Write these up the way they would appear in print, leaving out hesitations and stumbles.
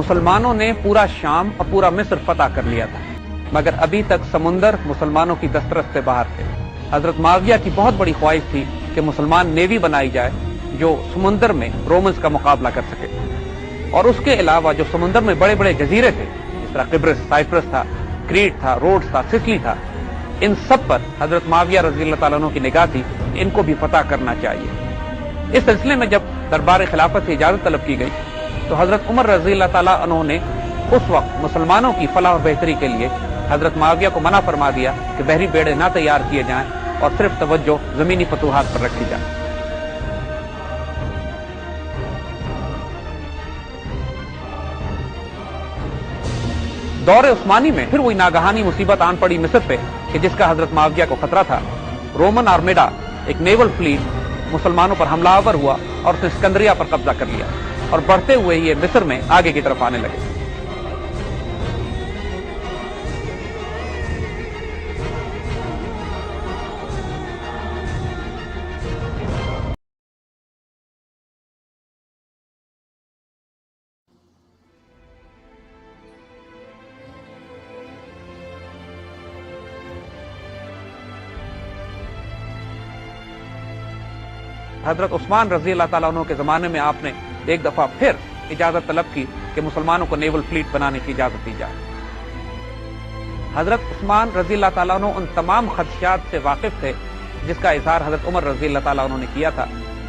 مسلمانوں نے پورا شام اور پورا مصر فتح کر لیا تھا، مگر ابھی تک سمندر مسلمانوں کی دسترس سے باہر تھے۔ حضرت معاویہ کی بہت بڑی خواہش تھی کہ مسلمان نیوی بنائی جائے جو سمندر میں رومنز کا مقابلہ کر سکے، اور اس کے علاوہ جو سمندر میں بڑے بڑے جزیرے تھے، جس طرح قبرص، سائپرس تھا، کریٹ تھا، روڈز تھا، سسلی تھا، ان سب پر حضرت معاویہ رضی اللہ تعالیٰ عنہ کی نگاہ تھی کہ ان کو بھی فتح کرنا چاہیے۔ اس سلسلے میں جب دربار خلافت سے اجازت طلب کی گئی تو حضرت عمر رضی اللہ تعالیٰ عنہ نے اس وقت مسلمانوں کی فلاح و بہتری کے لیے حضرت معاویہ کو منع فرما دیا کہ بحری بیڑے نہ تیار کیے جائیں اور صرف توجہ زمینی فتوحات پر رکھی جائے۔ دور عثمانی میں پھر وہی ناگہانی مصیبت آن پڑی مصر پہ کہ جس کا حضرت معاویہ کو خطرہ تھا۔ رومن آرمیڈا، ایک نیول فلیٹ، مسلمانوں پر حملہ آور ہوا اور اس نے اسکندریہ پر قبضہ کر لیا، اور بڑھتے ہوئے یہ مصر میں آگے کی طرف آنے لگے۔ حضرت عثمان رضی اللہ تعالیٰ عنہ کے زمانے میں آپ نے ایک دفعہ پھر اجازت طلب کی کہ مسلمانوں کو نیول فلیٹ بنانے کی اجازت دی جائے۔ حضرت عثمان رضی اللہ تعالیٰ عنہ ان تمام خدشات سے واقف تھے جس کا اظہار حضرت عمر رضی اللہ تعالیٰ عنہ نے کیا تھا،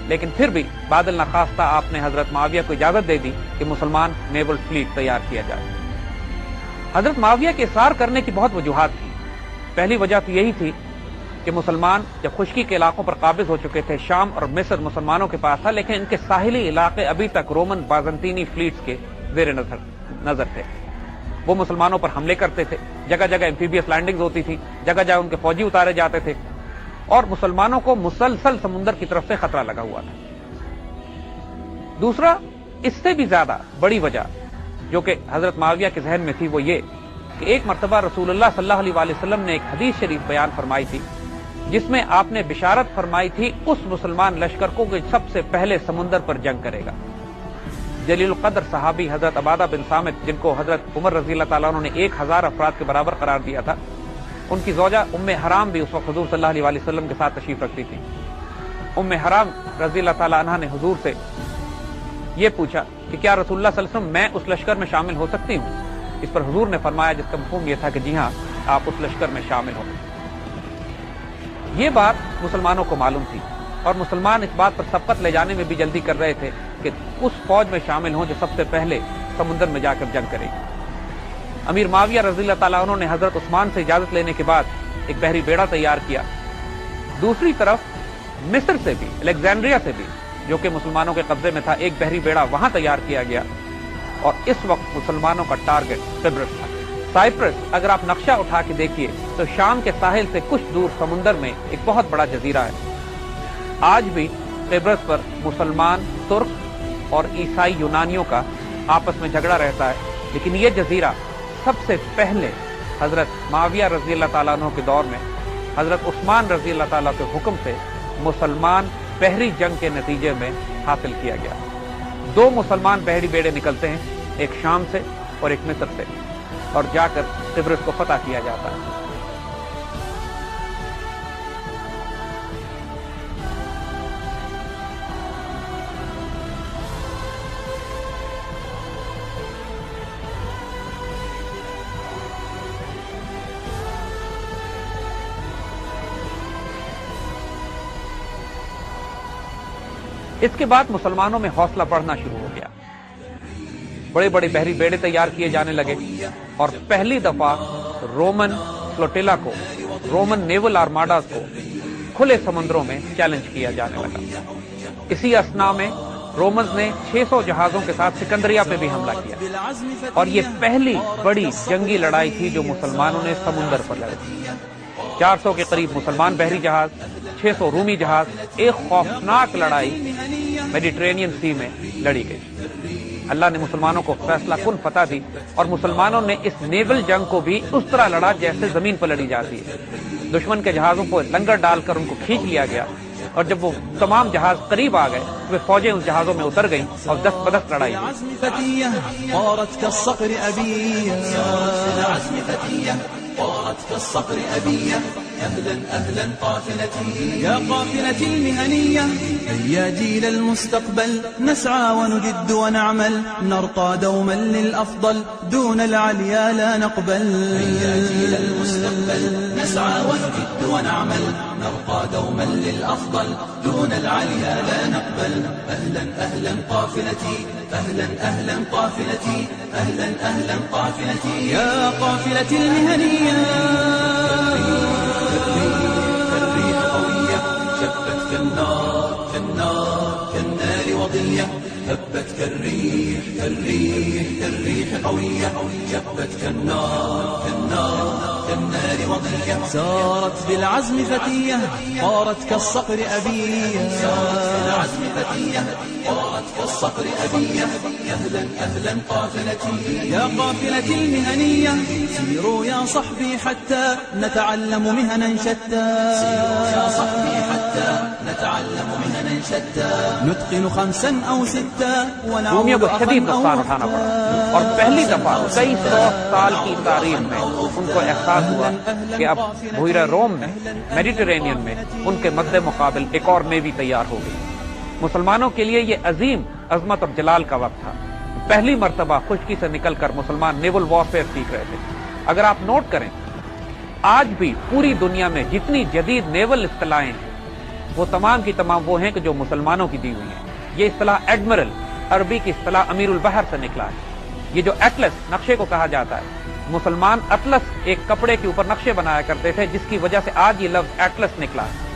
لیکن پھر بھی بعد النخواستہ آپ نے حضرت معاویہ کو اجازت دے دی کہ مسلمان نیول فلیٹ تیار کیا جائے۔ حضرت معاویہ کے اصرار کرنے کی بہت وجوہات تھی۔ پہلی وجہ تو یہی تھی کہ مسلمان جب خشکی کے علاقوں پر قابض ہو چکے تھے، شام اور مصر مسلمانوں کے پاس تھا، لیکن ان کے ساحلی علاقے ابھی تک رومن بازنطینی فلیٹس کے زیر نظر تھے۔ وہ مسلمانوں پر حملے کرتے تھے، جگہ جگہ ایمفیبیس لینڈنگز ہوتی تھی، جگہ جگہ ان کے فوجی اتارے جاتے تھے، اور مسلمانوں کو مسلسل سمندر کی طرف سے خطرہ لگا ہوا تھا۔ دوسرا، اس سے بھی زیادہ بڑی وجہ جو کہ حضرت معاویہ کے ذہن میں تھی وہ یہ کہ ایک مرتبہ رسول اللہ صلی اللہ علیہ وسلم نے ایک حدیث شریف بیان فرمائی تھی جس میں آپ نے بشارت فرمائی تھی اس مسلمان لشکر کو کہ سب سے پہلے سمندر پر جنگ کرے گا۔ جلیل القدر صحابی حضرت عبادہ بن صامت، جن کو حضرت عمر رضی اللہ تعالیٰ عنہ نے 1000 افراد کے برابر قرار دیا تھا، ان کی زوجہ ام حرام بھی اس وقت حضور صلی اللہ علیہ وسلم کے ساتھ تشریف رکھتی تھی۔ ام حرام رضی اللہ تعالیٰ عنہ نے حضور سے یہ پوچھا کہ کیا رسول اللہ صلی اللہ علیہ وسلم میں اس لشکر میں شامل ہو سکتی ہوں؟ اس پر حضور نے فرمایا، جس کا مفہوم یہ تھا کہ جی ہاں، آپ اس لشکر میں شامل ہوں۔ یہ بات مسلمانوں کو معلوم تھی، اور مسلمان اس بات پر سبقت لے جانے میں بھی جلدی کر رہے تھے کہ اس فوج میں شامل ہوں جو سب سے پہلے سمندر میں جا کر جنگ کرے گی۔ امیر معاویہ رضی اللہ تعالیٰ عنہ نے حضرت عثمان سے اجازت لینے کے بعد ایک بحری بیڑا تیار کیا۔ دوسری طرف مصر سے بھی، الیگزینڈریا سے بھی، جو کہ مسلمانوں کے قبضے میں تھا، ایک بحری بیڑا وہاں تیار کیا گیا، اور اس وقت مسلمانوں کا ٹارگٹ قبرص تھا۔ سائپرس اگر آپ نقشہ اٹھا کے دیکھیے تو شام کے ساحل سے کچھ دور سمندر میں ایک بہت بڑا جزیرہ ہے۔ آج بھی قبرص پر مسلمان، ترک اور عیسائی یونانیوں کا آپس میں جھگڑا رہتا ہے، لیکن یہ جزیرہ سب سے پہلے حضرت معاویہ رضی اللہ تعالیٰ عنہ کے دور میں حضرت عثمان رضی اللہ تعالیٰ کے حکم سے مسلمان بحری جنگ کے نتیجے میں حاصل کیا گیا۔ 2 مسلمان بحری بیڑے نکلتے ہیں، ایک شام سے اور ایک مصر سے، اور جا کر قبرص کو فتح کیا جاتا ہے۔ اس کے بعد مسلمانوں میں حوصلہ بڑھنا شروع ہو گیا، بڑے بڑے بحری بیڑے تیار کیے جانے لگے، اور پہلی دفعہ رومن فلوٹیلا کو، رومن نیول آرماڈاز کو کھلے سمندروں میں چیلنج کیا جانے لگا۔ اسی اثنا میں رومنز نے 600 جہازوں کے ساتھ سکندریہ پہ بھی حملہ کیا، اور یہ پہلی بڑی جنگی لڑائی تھی جو مسلمانوں نے سمندر پر لڑی۔ 400 کے قریب مسلمان بحری جہاز، 600 رومی جہاز، ایک خوفناک لڑائی میڈیٹرینین سی میں لڑی گئی۔ اللہ نے مسلمانوں کو فیصلہ کن فتح دی، اور مسلمانوں نے اس نیول جنگ کو بھی اس طرح لڑا جیسے زمین پر لڑی جاتی ہے۔ دشمن کے جہازوں کو لنگر ڈال کر ان کو کھینچ لیا گیا، اور جب وہ تمام جہاز قریب آ گئے وہ فوجیں اس جہازوں میں اتر گئیں اور دست بدست لڑائی طارت كالصقر أبية أهلا أهلا قافلتي يا قافلتي المهنية هيا جيل المستقبل نسعى ونجد ونعمل نرقى دوما للأفضل دون العليا لا نقبل هيا جيل المستقبل نسعى ونجد ونعمل نرقى دوما للأفضل دون العليا لا نقبل أهلا أهلا قافلتي أهلا أهلا قافلتي أهلا أهلا قافلتي يا قافلتي المهنية كالريح قوية شبت كالنار كالنار كالنار وضية هبت كالريح كالريح كالريح قوية شبت كالنار كالنار كالنار وضية سارت بالعزم فتية طارت كالصقر أبية سارت بالعزم فتية طارت كالصقر أبية أهلا أهلا قافلتي يا قافلتي المهنية سيروا يا صحبي حتى نتعلم مهنا شتى سيروا يا صحبي حتى نتعلم مهنا شتى نتقن 5 أو 6 رومیوں کو شدید نقصان اٹھانا پڑا اور پہلی دفعہ کئی 100 سال کی تاریخ میں ان کو احساس ہوا کہ اب بحیرہ روم میں میڈیٹرینین میں ان کے مد مقابل ایک اور نیوی تیار ہو گئی۔ مسلمانوں کے لیے یہ عظیم عظمت اور جلال کا وقت تھا۔ پہلی مرتبہ خشکی سے نکل کر مسلمان نیول وارفیئر سیکھ رہے تھے۔ اگر آپ نوٹ کریں آج بھی پوری دنیا میں جتنی جدید نیول اصطلاحیں ہیں وہ تمام کی تمام وہ ہیں کہ جو مسلمانوں کی دی ہوئی ہیں۔ یہ اصطلاح ایڈمرل عربی کی اصطلاح امیر البحر سے نکلا ہے۔ یہ جو ایٹلس نقشے کو کہا جاتا ہے، مسلمان اطلس ایک کپڑے کے اوپر نقشے بنایا کرتے تھے جس کی وجہ سے آج یہ لفظ ایٹلس نکلا ہے۔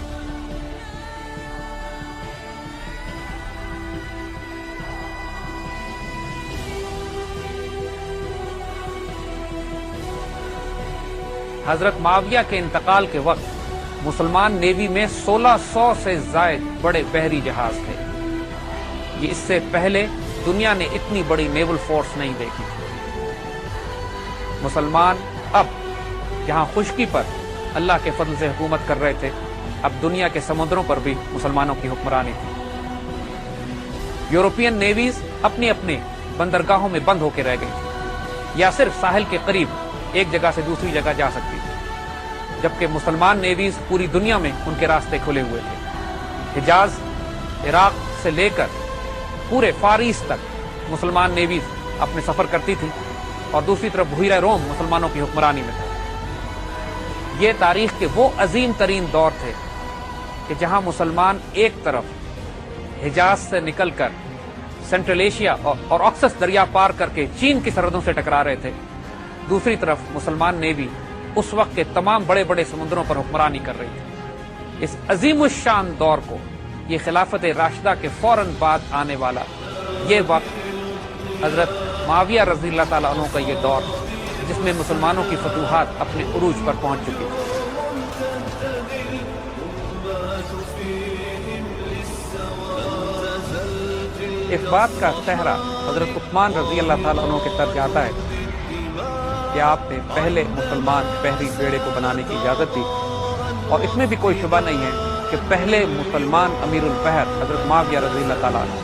حضرت معاویہ کے انتقال کے وقت مسلمان نیوی میں 1600 سے زائد بڑے بحری جہاز تھے۔ یہ اس سے پہلے دنیا نے اتنی بڑی نیول فورس نہیں دیکھی۔ مسلمان اب جہاں خشکی پر اللہ کے فضل سے حکومت کر رہے تھے، اب دنیا کے سمندروں پر بھی مسلمانوں کی حکمرانی تھی۔ یورپین نیویز اپنی اپنی بندرگاہوں میں بند ہو کے رہ گئی تھی یا صرف ساحل کے قریب ایک جگہ سے دوسری جگہ جا سکتی تھی، جبکہ مسلمان نیویز پوری دنیا میں ان کے راستے کھلے ہوئے تھے۔ حجاز، عراق سے لے کر پورے فارس تک مسلمان نیویز اپنے سفر کرتی تھی اور دوسری طرف بحیرہ روم مسلمانوں کی حکمرانی میں تھا۔ یہ تاریخ کے وہ عظیم ترین دور تھے کہ جہاں مسلمان ایک طرف حجاز سے نکل کر سینٹرل ایشیا اور آکسس دریا پار کر کے چین کی سرحدوں سے ٹکرا رہے تھے، دوسری طرف مسلمان نیوی اس وقت کے تمام بڑے بڑے سمندروں پر حکمرانی کر رہی تھی۔ اس عظیم الشان دور کو، یہ خلافت راشدہ کے فوراً بعد آنے والا یہ وقت حضرت معاویہ رضی اللہ تعالیٰ عنہ کا یہ دور جس میں مسلمانوں کی فتوحات اپنے عروج پر پہنچ چکی تھی۔ اس بات کا صحرا حضرت عثمان رضی اللہ تعالیٰ عنہ کے سر جاتا ہے کہ آپ نے پہلے مسلمان بحری بیڑے کو بنانے کی اجازت دی، اور اس میں بھی کوئی شبہ نہیں ہے کہ پہلے مسلمان امیر البحر حضرت معاویہ رضی اللہ تعالیٰ عنہ